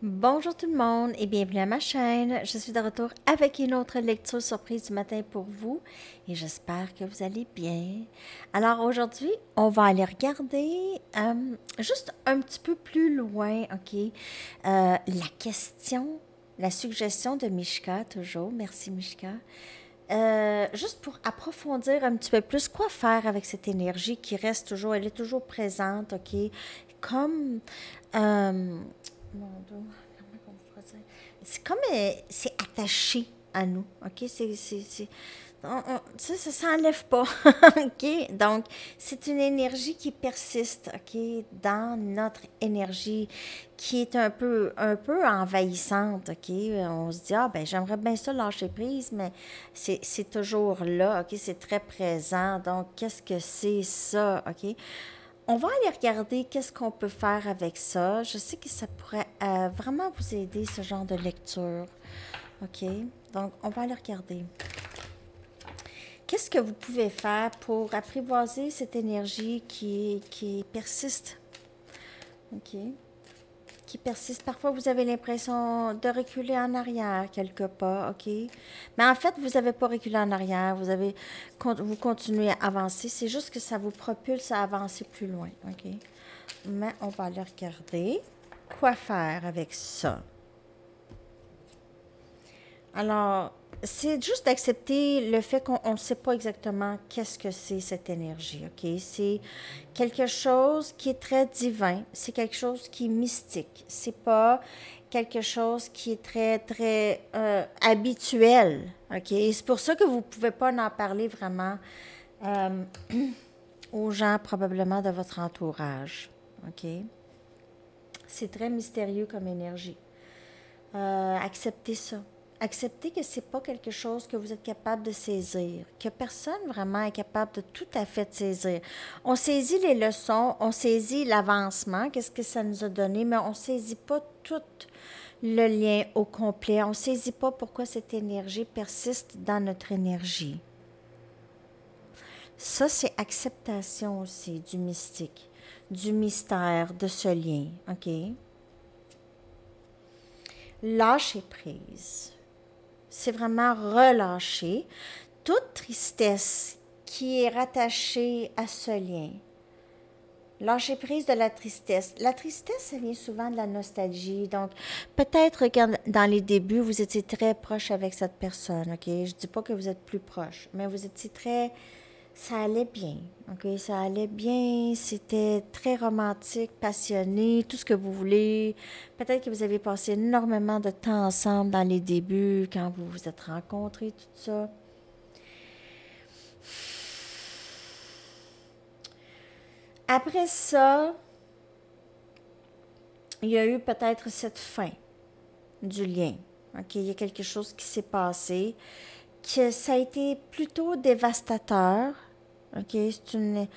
Bonjour tout le monde et bienvenue à ma chaîne. Je suis de retour avec une autre lecture surprise du matin pour vous et j'espère que vous allez bien. Alors aujourd'hui, on va aller regarder juste un petit peu plus loin, ok, la question, la suggestion de Mishka, toujours. Merci Mishka. Juste pour approfondir un petit peu plus, quoi faire avec cette énergie qui reste toujours, elle est toujours présente, ok? Comme, mon Dieu, comment on pourrait dire? C'est comme, c'est attaché à nous, ok? Ça s'enlève pas, ok? Donc, c'est une énergie qui persiste, ok? Dans notre énergie qui est un peu envahissante, ok? On se dit, ah, ben, j'aimerais bien ça lâcher prise, mais c'est toujours là, ok? C'est très présent. Donc, qu'est-ce que c'est ça, ok? On va aller regarder qu'est-ce qu'on peut faire avec ça. Je sais que ça pourrait vraiment vous aider, ce genre de lecture, ok? Donc, on va aller regarder. Qu'est-ce que vous pouvez faire pour apprivoiser cette énergie qui persiste? OK? Qui persiste. Parfois, vous avez l'impression de reculer en arrière quelques pas, OK? Mais en fait, vous n'avez pas reculé en arrière. Vous continuez à avancer. C'est juste que ça vous propulse à avancer plus loin, OK? Mais on va aller regarder quoi faire avec ça. Alors, c'est juste d'accepter le fait qu'on ne sait pas exactement qu'est-ce que c'est cette énergie, OK? C'est quelque chose qui est très divin, c'est quelque chose qui est mystique, c'est pas quelque chose qui est très habituel, OK? C'est pour ça que vous ne pouvez pas en parler vraiment euh, aux gens probablement de votre entourage, OK? C'est très mystérieux comme énergie. Acceptez ça. Acceptez que c'est pas quelque chose que vous êtes capable de saisir, que personne vraiment est capable de tout à fait saisir. On saisit les leçons, on saisit l'avancement, qu'est-ce que ça nous a donné, mais on saisit pas tout le lien au complet. On saisit pas pourquoi cette énergie persiste dans notre énergie. Ça, c'est acceptation aussi du mystique, du mystère, de ce lien, OK? Lâcher prise. C'est vraiment relâcher toute tristesse qui est rattachée à ce lien. Lâcher prise de la tristesse. La tristesse, ça vient souvent de la nostalgie. Donc, peut-être que dans les débuts, vous étiez très proche avec cette personne, OK? Je dis pas que vous êtes plus proche, mais vous étiez très... Ça allait bien, OK? Ça allait bien, c'était très romantique, passionné, tout ce que vous voulez. Peut-être que vous avez passé énormément de temps ensemble dans les débuts, quand vous vous êtes rencontrés, tout ça. Après ça, il y a eu peut-être cette fin du lien. OK, il y a quelque chose qui s'est passé, que ça a été plutôt dévastateur. OK, c'est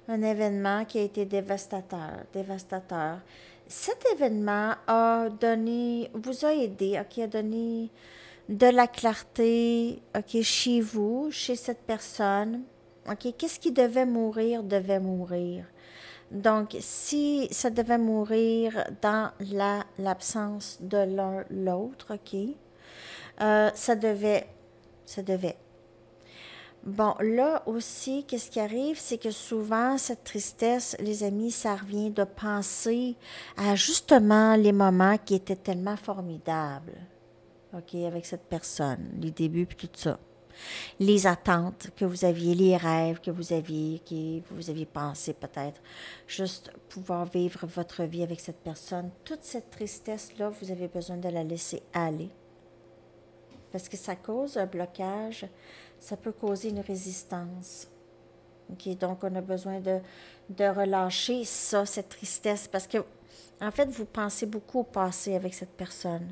un événement qui a été dévastateur, dévastateur. Cet événement a donné, vous a aidé, OK, a donné de la clarté, OK, chez vous, chez cette personne. OK, qu'est-ce qui devait mourir. Donc, si ça devait mourir dans l'absence de l'un l'autre, OK, ça devait. Bon, là aussi, qu'est-ce qui arrive, c'est que souvent, cette tristesse, les amis, ça revient de penser à justement les moments qui étaient tellement formidables, OK, avec cette personne, les débuts puis tout ça. Les attentes que vous aviez, les rêves que vous aviez pensé peut-être, juste pouvoir vivre votre vie avec cette personne. Toute cette tristesse-là, vous avez besoin de la laisser aller. Parce que ça cause un blocage, ça peut causer une résistance. Okay, donc, on a besoin de relâcher ça, cette tristesse, parce que, en fait, vous pensez beaucoup au passé avec cette personne.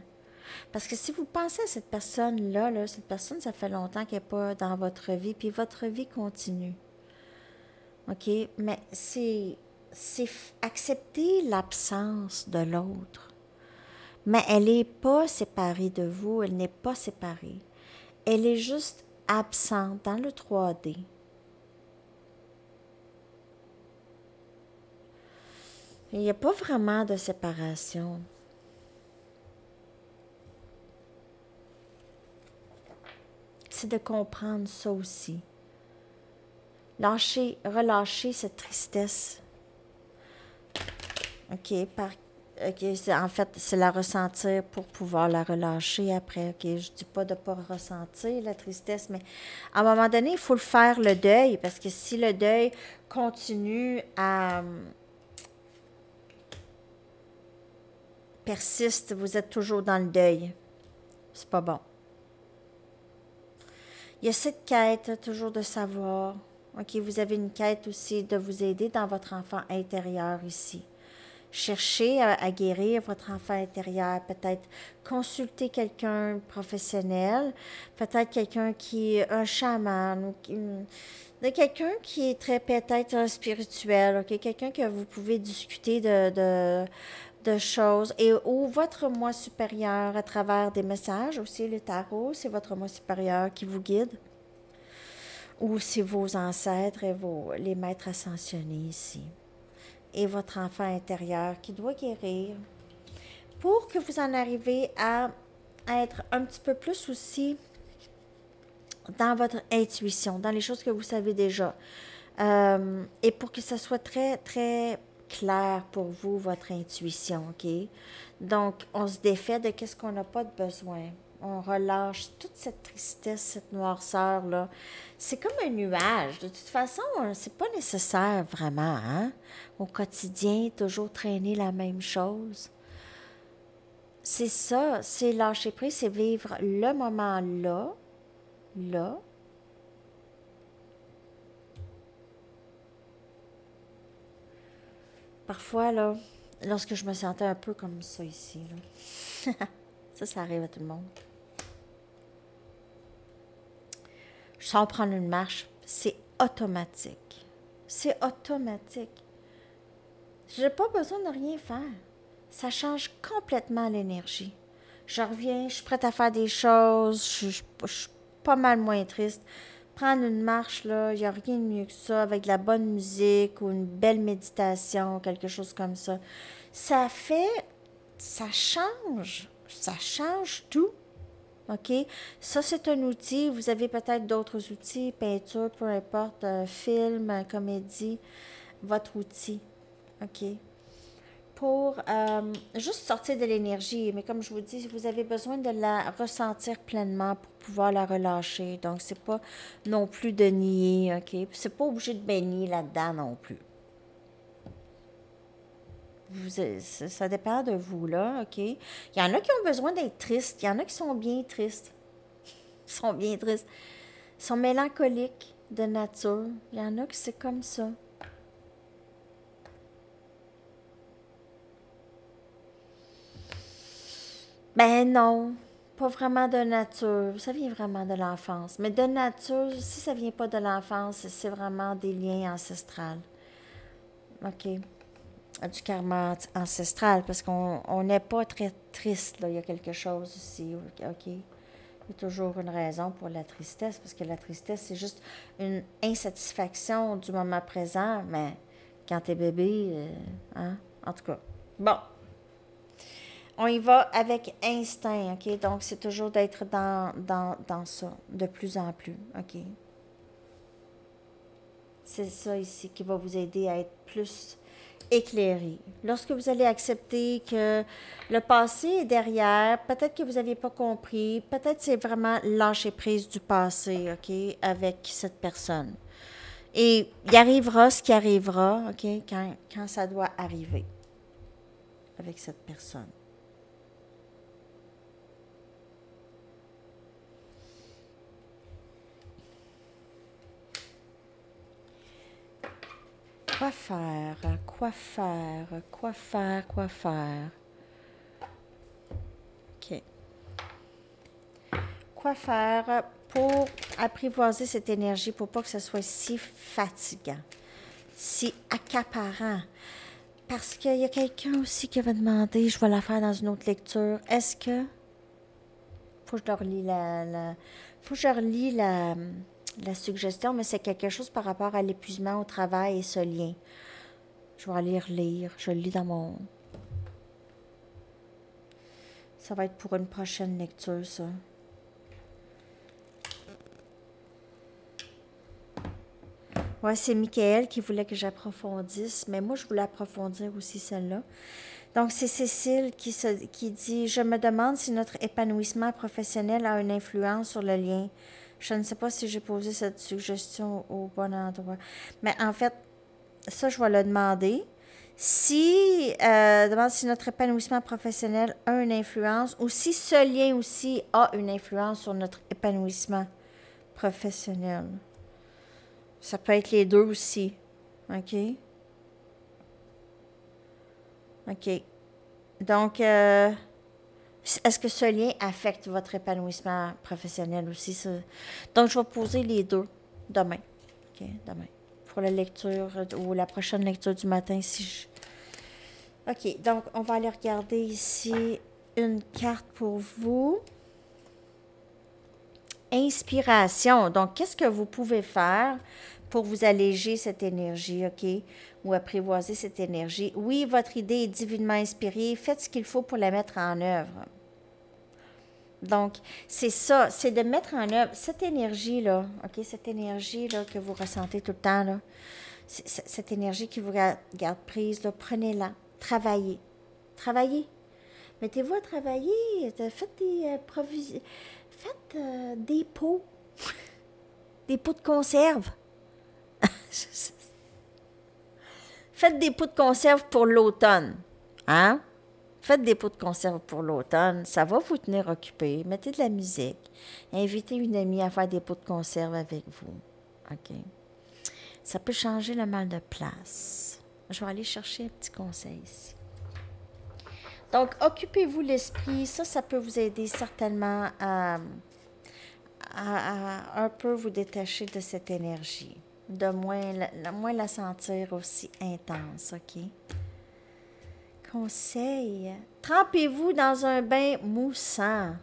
Parce que si vous pensez à cette personne-là, là, cette personne, ça fait longtemps qu'elle n'est pas dans votre vie, puis votre vie continue. OK? Mais c'est accepter l'absence de l'autre. Mais elle n'est pas séparée de vous, elle n'est pas séparée. Elle est juste absente dans le 3D. Il n'y a pas vraiment de séparation. c'est de comprendre ça aussi. Lâcher, relâcher cette tristesse. OK, en fait, c'est la ressentir pour pouvoir la relâcher après. OK, je dis pas de pas ressentir la tristesse, mais à un moment donné, il faut le faire, le deuil, parce que si le deuil continue à persiste, vous êtes toujours dans le deuil. C'est pas bon. Il y a cette quête toujours de savoir. OK, vous avez une quête aussi de vous aider dans votre enfant intérieur ici. Cherchez à guérir votre enfant intérieur, peut-être consulter quelqu'un de professionnel, peut-être quelqu'un qui est un chaman, ou quelqu'un qui est très peut-être spirituel, okay? Quelqu'un que vous pouvez discuter de choses, et ou votre moi supérieur à travers des messages aussi. Le tarot, c'est votre moi supérieur qui vous guide, ou c'est vos ancêtres et les maîtres ascensionnés ici, et votre enfant intérieur qui doit guérir pour que vous en arriviez à être un petit peu plus aussi dans votre intuition, dans les choses que vous savez déjà, et pour que ça soit très, très clair pour vous, votre intuition, OK? Donc, on se défait de qu'est-ce qu'on n'a pas de besoin. On relâche toute cette tristesse, cette noirceur-là. C'est comme un nuage. De toute façon, c'est pas nécessaire vraiment, hein? Au quotidien, toujours traîner la même chose. C'est ça, c'est lâcher prise, c'est vivre le moment là, là. Parfois, là, lorsque je me sentais un peu comme ça ici, là. Ça arrive à tout le monde. Je sors prendre une marche, c'est automatique. C'est automatique. Je n'ai pas besoin de rien faire. Ça change complètement l'énergie. Je reviens, je suis prête à faire des choses, je suis pas mal moins triste. Prendre une marche, là, il n'y a rien de mieux que ça, avec de la bonne musique ou une belle méditation, quelque chose comme ça. Ça change tout. OK? Ça, c'est un outil. Vous avez peut-être d'autres outils, peinture, peu importe, film, comédie, votre outil. OK? Pour juste sortir de l'énergie. Mais comme je vous dis, vous avez besoin de la ressentir pleinement pour pouvoir la relâcher. Donc, c'est pas non plus de nier, OK? C'est pas obligé de baigner là-dedans non plus. Ça dépend de vous, là, OK? Il y en a qui ont besoin d'être tristes. Il y en a qui sont bien tristes. Ils sont bien tristes. Ils sont mélancoliques de nature. Il y en a qui c'est comme ça. Ben non, pas vraiment de nature. Ça vient vraiment de l'enfance. Mais de nature, si ça vient pas de l'enfance, c'est vraiment des liens ancestrales. OK? Du karma ancestral, parce qu'on n'est pas très triste, là. Il y a quelque chose ici. OK? Il y a toujours une raison pour la tristesse, parce que la tristesse, c'est juste une insatisfaction du moment présent, mais quand t'es bébé, hein? En tout cas. Bon. On y va avec instinct, OK? Donc, c'est toujours d'être dans ça, de plus en plus, OK? C'est ça ici qui va vous aider à être plus éclairé. Lorsque vous allez accepter que le passé est derrière, peut-être que vous n'aviez pas compris, peut-être c'est vraiment lâcher prise du passé, OK? Avec cette personne. Et il arrivera ce qui arrivera, OK? Quand ça doit arriver avec cette personne. Quoi faire? Quoi faire? Quoi faire? Quoi faire? OK. Quoi faire pour apprivoiser cette énergie pour pas que ce soit si fatigant, si accaparant? Parce qu'il y a quelqu'un aussi qui va demander, je vais la faire dans une autre lecture. Est-ce que... Faut que je relis faut que je relis la suggestion, mais c'est quelque chose par rapport à l'épuisement au travail et ce lien. Je vais aller relire. Je le lis dans mon... Ça va être pour une prochaine lecture, ça. Ouais, c'est Michael qui voulait que j'approfondisse, mais moi, je voulais approfondir aussi celle-là. Donc, c'est Cécile qui dit, je me demande si notre épanouissement professionnel a une influence sur le lien. Je ne sais pas si j'ai posé cette suggestion au bon endroit. Mais en fait, ça, je vais le demander. Demande si notre épanouissement professionnel a une influence ou si ce lien aussi a une influence sur notre épanouissement professionnel. Ça peut être les deux aussi. OK? OK. Donc, est-ce que ce lien affecte votre épanouissement professionnel aussi? Ça? Donc, je vais poser les deux demain. OK? Demain. Pour la lecture ou la prochaine lecture du matin. OK. Donc, on va aller regarder ici une carte pour vous. Inspiration. Donc, qu'est-ce que vous pouvez faire pour vous alléger cette énergie, OK? Ou apprivoiser cette énergie. Oui, votre idée est divinement inspirée. Faites ce qu'il faut pour la mettre en œuvre. Donc, c'est ça, c'est de mettre en œuvre cette énergie-là, OK? Cette énergie-là que vous ressentez tout le temps, là. Cette énergie qui vous garde prise, là, prenez-la. Travaillez. Travaillez. Mettez-vous à travailler. Faites des provisions. Faites des pots. Des pots de conserve. Faites des pots de conserve pour l'automne. Hein? Faites des pots de conserve pour l'automne. Ça va vous tenir occupé. Mettez de la musique. Invitez une amie à faire des pots de conserve avec vous. OK? Ça peut changer le mal de place. Je vais aller chercher un petit conseil ici. Donc, occupez-vous l'esprit. Ça peut vous aider certainement à un peu vous détacher de cette énergie. De moins la sentir aussi intense, OK? Conseil. Trempez-vous dans un bain moussant.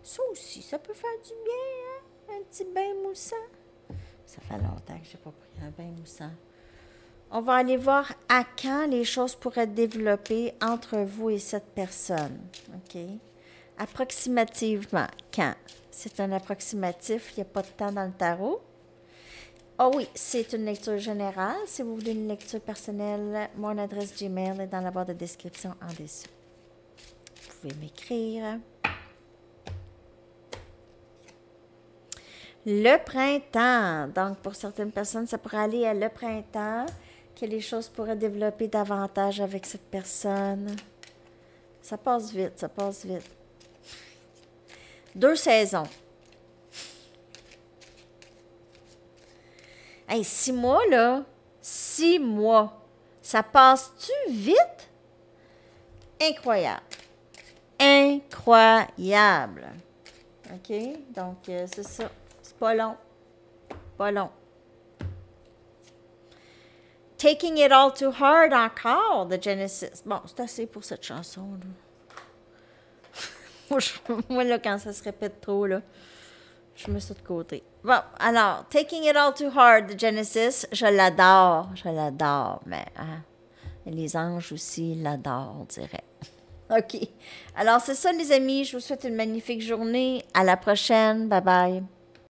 Ça aussi, ça peut faire du bien, hein? Un petit bain moussant. Ça fait longtemps que je n'ai pas pris un bain moussant. On va aller voir à quand les choses pourraient développer entre vous et cette personne. OK? Approximativement, quand? C'est un approximatif, il n'y a pas de temps dans le tarot. Ah oui, c'est une lecture générale. Si vous voulez une lecture personnelle, mon adresse Gmail est dans la barre de description en dessous. Vous pouvez m'écrire. Le printemps. Donc, pour certaines personnes, ça pourrait aller à le printemps, que les choses pourraient développer davantage avec cette personne. Ça passe vite, ça passe vite. 2 saisons. Hey, 6 mois, là. 6 mois. Ça passe-tu vite? Incroyable. Incroyable. OK? Donc, c'est ça. C'est pas long. Pas long. Taking It All Too Hard encore de Genesis. Bon, c'est assez pour cette chanson-là. Moi, là, quand ça se répète trop, là, je me suis de côté. Bon, alors, Taking It All Too Hard de Genesis, je l'adore, mais hein, les anges aussi l'adorent, on dirait. OK. Alors, c'est ça, les amis. Je vous souhaite une magnifique journée. À la prochaine. Bye bye.